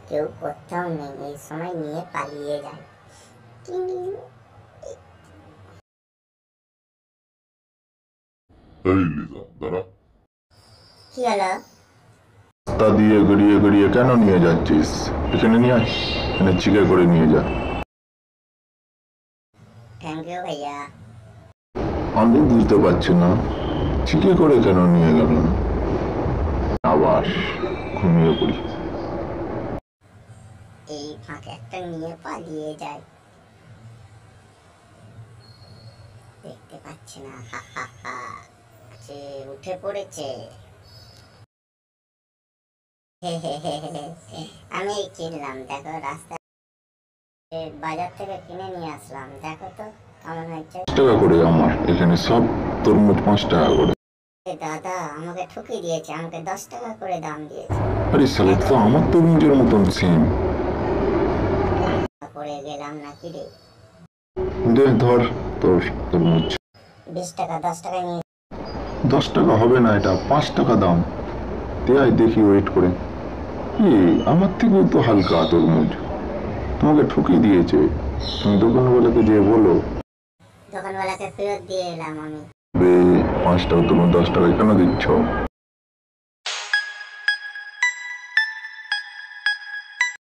কেউ কোথাও নেই, এই সময় নিয়ে পালিয়ে যায়। এই লিজা দাঁড়া। কি হলো? রাস্তা দিয়ে গড়িয়ে গড়িয়ে কেন নিয়ে যাচ্ছিস? এখানে নিয়ে আয়, এখানে চিকে করে নিয়ে যা। থ্যাংক ইউ ভাইয়া। আমি বুঝতে পারছি না চিকে করে কেন নিয়ে গেল না। আবার ঘুমিয়ে পড়ি। এই ফাঁকে একটা নিয়ে পালিয়ে যায়, দেখতে পাচ্ছি না। হা হা হা, যে উঠে পড়েছে। আমি কিনলাম, দেখো রাস্তা বাজার থেকে কিনে নিয়ে আসলাম, দেখো তো কেমন হয়েছে। 5 টাকা করে আমার এখানে সব তরমুজ 5 টাকা করে। দাদা আমাকে ঠকিয়ে দিয়েছে, আমাকে 10 টাকা করে দাম দিয়েছে। আরে সালে তো আমার তরমুজের মতন সেম। পড়ে গেলাম নাকি রে? দে ধর তোর তরমুজ। 20 টাকা 10 টাকায় নিয়ে। 10 টাকা হবে না, এটা 5 টাকা দাম। দেয় দেখি ওয়েট করে। আমার থেকেও তো হালকা তরমুজ, তোমাকে ঠকিয়ে দিয়েছে। তুমি দোকানওয়ালাকে যে বলো। দোকানওয়ালাকে ফেরত দিয়ে এলাম আমি। 5 টাকা তরমুজ 10 টাকায় কেন দিচ্ছ?